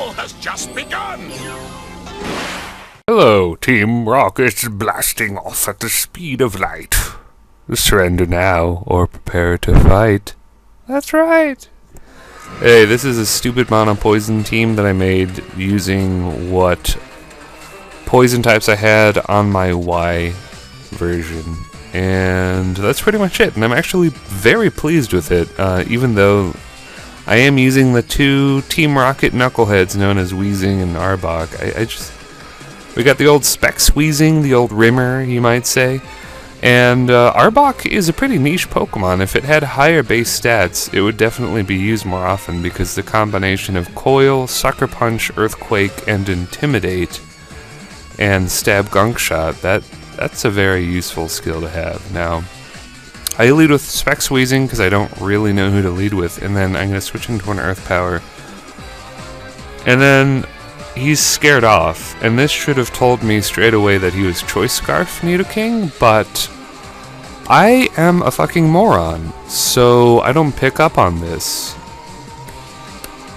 battle has just begun! Hello, Team Rockets blasting off at the speed of light. Surrender now, or prepare to fight. That's right. Hey, this is a stupid mono poison team that I made using what poison types I had on my Y version. And that's pretty much it. And I'm actually very pleased with it, even though I am using the two Team Rocket knuckleheads known as Weezing and Arbok. We got the old Specs Weezing, the old Rimmer, you might say. And Arbok is a pretty niche Pokemon. If it had higher base stats, it would definitely be used more often because the combination of Coil, Sucker Punch, Earthquake, and Intimidate, and Stab Gunk Shot, that's a very useful skill to have. Now, I lead with Specs Weezing because I don't really know who to lead with, and then I'm going to switch into an Earth Power. And then he's scared off, and this should have told me straight away that he was Choice Scarf Nidoking, but I am a fucking moron, so I don't pick up on this.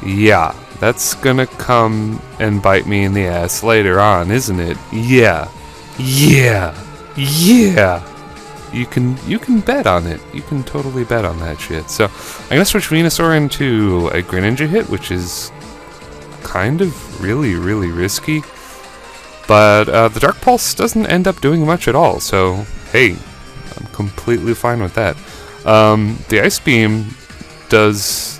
Yeah, that's gonna come and bite me in the ass later on, isn't it? Yeah. Yeah. Yeah. You can bet on it. You can totally bet on that shit. So, I'm gonna switch Venusaur into a Greninja hit, which is kind of really risky, but the Dark Pulse doesn't end up doing much at all, so hey, I'm completely fine with that. The Ice Beam does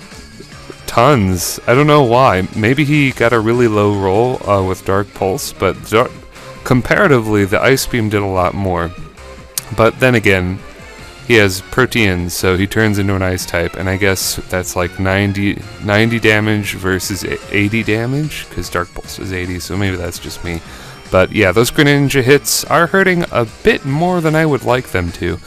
tons. I don't know why. Maybe he got a really low roll with Dark Pulse, but comparatively the Ice Beam did a lot more. But then again, he has Proteans, so he turns into an Ice type, and I guess that's like 90 damage versus 80 damage, because Dark Pulse is 80, so maybe that's just me. But yeah, those Greninja hits are hurting a bit more than I would like them to.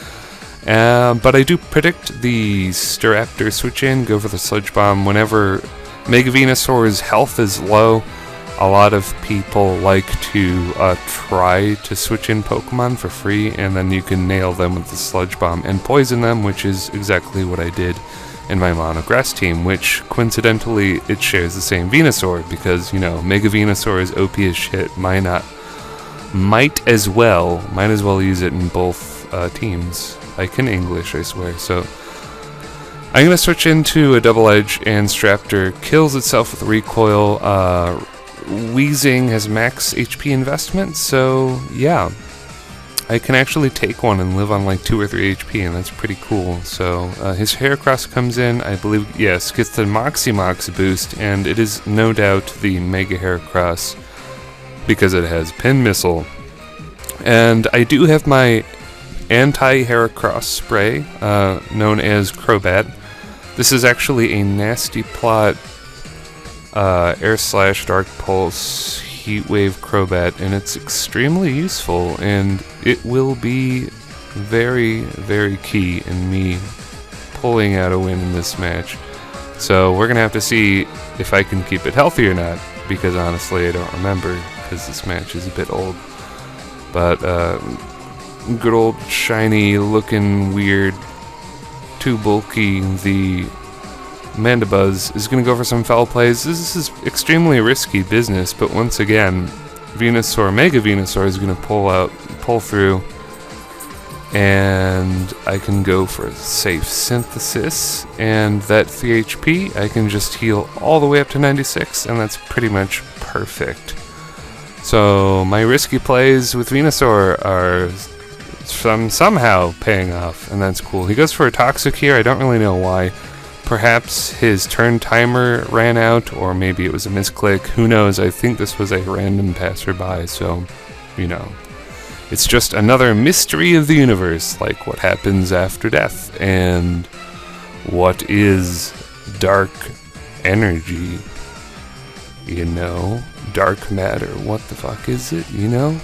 But I do predict the Staraptor switch in, go for the Sludge Bomb. Whenever Mega Venusaur's health is low, a lot of people like to try to switch in Pokemon for free, and then you can nail them with the Sludge Bomb and poison them, which is exactly what I did in my Mono Grass team, which coincidentally it shares the same Venusaur, because, you know, Mega Venusaur is OP as shit. Might as well use it in both teams. I can English, I swear. So I'm gonna switch into a Double Edge, and Staraptor kills itself with Recoil. Weezing has max HP investment, so yeah, I can actually take one and live on like 2 or 3 HP, and that's pretty cool. So his Heracross comes in, I believe, yes, gets the Moxie boost, and it is no doubt the Mega Heracross because it has Pin Missile. And I do have my anti-Heracross spray, known as Crobat. This is actually a Nasty Plot Air Slash Dark Pulse Heat Wave Crobat, and it's extremely useful, and it will be very key in me pulling out a win in this match. So we're gonna have to see if I can keep it healthy or not, because honestly I don't remember, because this match is a bit old. But good old shiny looking weird, too bulky, the Mandibuzz is going to go for some foul plays. This is extremely risky business, but once again, Mega Venusaur is going to pull through, and I can go for a safe Synthesis, and that 3 HP, I can just heal all the way up to 96, and that's pretty much perfect. So my risky plays with Venusaur are somehow paying off, and that's cool. He goes for a Toxic here, I don't really know why. Perhaps his turn timer ran out, or maybe it was a misclick. Who knows? I think this was a random passerby, so, you know. It's just another mystery of the universe, like what happens after death, and what is dark energy, you know? Dark matter, what the fuck is it, you know?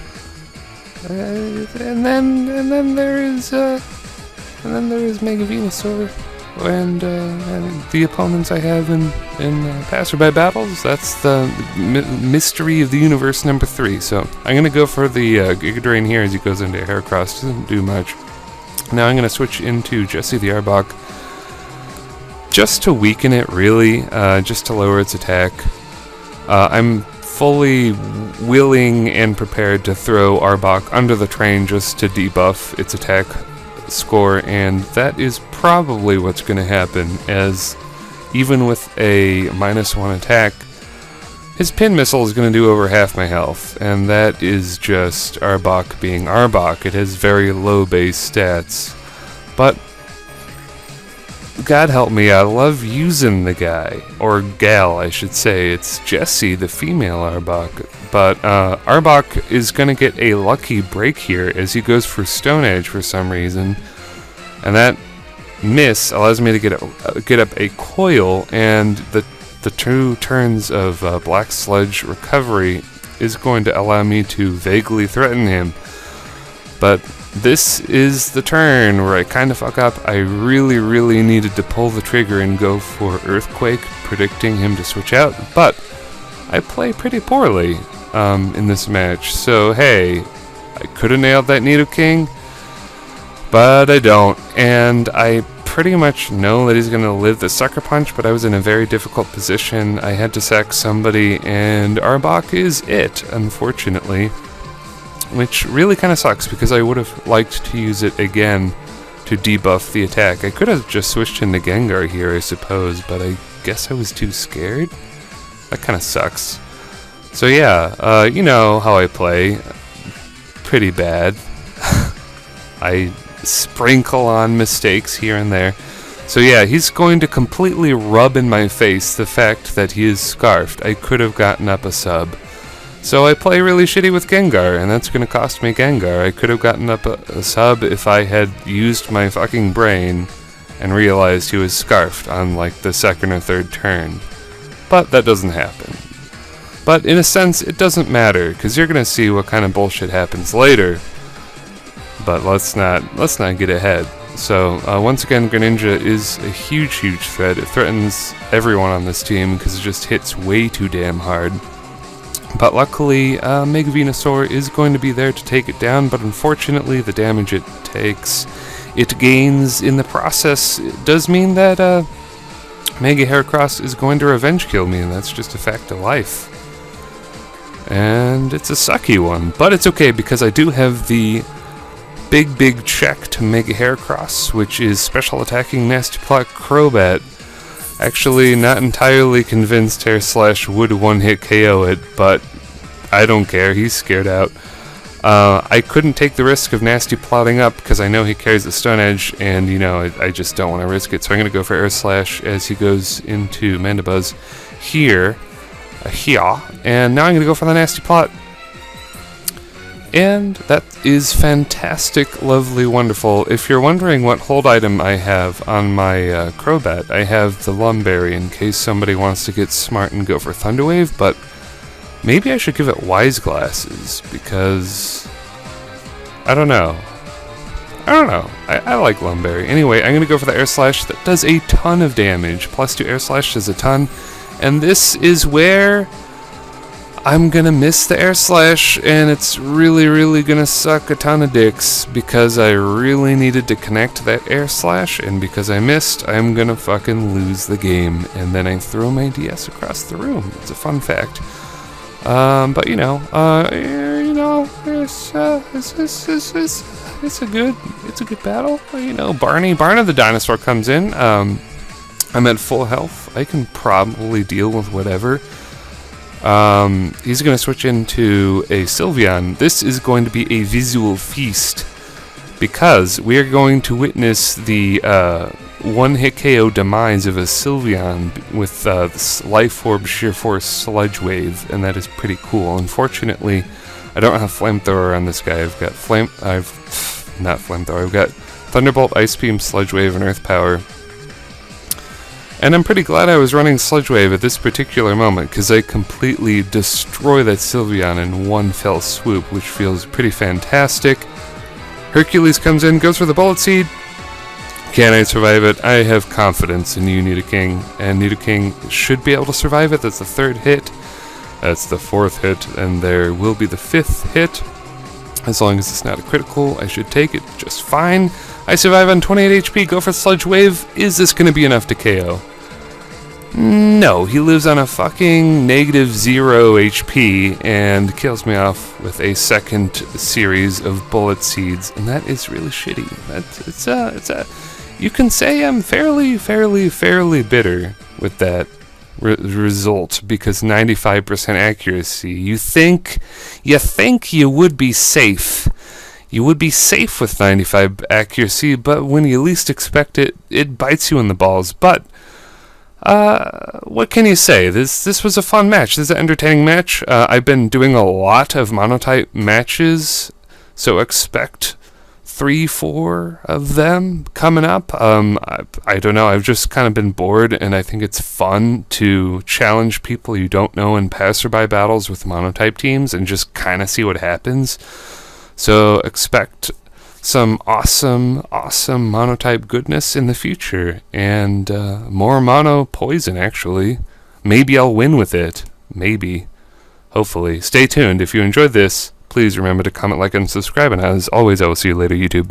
And then there is Mega Venusaur. And the opponents I have in passerby battles, that's the mystery of the universe number 3. So I'm going to go for the Giga Drain here as he goes into Heracross. Doesn't do much. Now I'm going to switch into Jessie the Arbok, just to weaken it, really, just to lower its attack. I'm fully willing and prepared to throw Arbok under the train just to debuff its attack score, and that is probably what's going to happen, as even with a -1 attack, his pin missile is going to do over half my health, and that is just Arbok being Arbok. It has very low base stats, but God help me, I love using the guy, or gal I should say. It's Jessie, the female Arbok, but Arbok is going to get a lucky break here as he goes for Stone Edge for some reason, and that miss allows me to get up a coil, and the 2 turns of Black Sludge recovery is going to allow me to vaguely threaten him. But this is the turn where I kind of fuck up. I really needed to pull the trigger and go for Earthquake, predicting him to switch out, but I play pretty poorly in this match, so hey, I could have nailed that Nidoking, but I don't, and I pretty much know that he's going to live the Sucker Punch, but I was in a very difficult position. I had to sack somebody, and Arbok is it, unfortunately, which really kind of sucks because I would have liked to use it again to debuff the attack. I could have just switched into Gengar here, I suppose, but I guess I was too scared. That kind of sucks. So yeah, you know how I play. Pretty bad. I sprinkle on mistakes here and there. So yeah, he's going to completely rub in my face the fact that he is scarfed. I could have gotten up a sub. So I play really shitty with Gengar, and that's going to cost me Gengar. I could have gotten up a sub if I had used my fucking brain and realized he was scarfed on like the 2nd or 3rd turn. But that doesn't happen. But in a sense, it doesn't matter, because you're going to see what kind of bullshit happens later. But let's not get ahead. So once again, Greninja is a huge threat. It threatens everyone on this team because it just hits way too damn hard. But luckily, Mega Venusaur is going to be there to take it down, but unfortunately the damage it takes, it gains in the process, it does mean that Mega Heracross is going to revenge kill me, and that's just a fact of life. And it's a sucky one, but it's okay because I do have the big check to Mega Heracross, which is special attacking Nasty Plot Crobat. Actually, not entirely convinced Hair Slash would one-hit KO it, but I don't care, he's scared out. I couldn't take the risk of Nasty plotting up because I know he carries the Stone Edge, and you know, I just don't want to risk it, so I'm going to go for Air Slash as he goes into Mandibuzz here, and now I'm going to go for the Nasty Plot. And that is fantastic, lovely, wonderful. If you're wondering what hold item I have on my Crobat, I have the Lumberry in case somebody wants to get smart and go for Thunder Wave, but maybe I should give it Wise Glasses, because I don't know. I like Lumberry. Anyway, I'm going to go for the Air Slash. That does a ton of damage. +2 Air Slash does a ton. And this is where I'm gonna miss the Air Slash, and it's really gonna suck a ton of dicks because I really needed to connect that Air Slash, and because I missed, I'm gonna fucking lose the game, and then I throw my DS across the room. It's a fun fact. But you know, it's a good battle. You know, Barney the dinosaur comes in. I'm at full health. I can probably deal with whatever. He's going to switch into a Sylveon. This is going to be a visual feast because we are going to witness the one-hit KO demise of a Sylveon with this Life Orb Sheer Force Sludge Wave, and that is pretty cool. Unfortunately, I don't have Flamethrower on this guy. I've got I've got Thunderbolt, Ice Beam, Sludge Wave, and Earth Power. And I'm pretty glad I was running Sludge Wave at this particular moment, because I completely destroy that Sylveon in one fell swoop, which feels pretty fantastic. Hercules comes in, goes for the Bullet Seed. Can I survive it? I have confidence in you, Nidoking, and Nidoking should be able to survive it. That's the 3rd hit. That's the 4th hit, and there will be the 5th hit. As long as it's not a critical, I should take it just fine. I survive on 28 HP, go for Sludge Wave. Is this going to be enough to KO? No, he lives on a fucking -0 HP and kills me off with a second series of bullet seeds, and that is really shitty. You can say I'm fairly bitter with that result, because 95% accuracy. You think you would be safe. You would be safe with 95 accuracy, but when you least expect it, it bites you in the balls. But what can you say? This was a fun match. This is an entertaining match. I've been doing a lot of Monotype matches, so expect 3-4 of them coming up. I don't know. I've just kind of been bored, and I think it's fun to challenge people you don't know in passerby battles with Monotype teams and just kind of see what happens. So expect some awesome Monotype goodness in the future, and more mono poison, actually. Maybe I'll win with it. Maybe. Hopefully. Stay tuned. If you enjoyed this, please remember to comment, like, and subscribe, and as always, I will see you later, YouTube.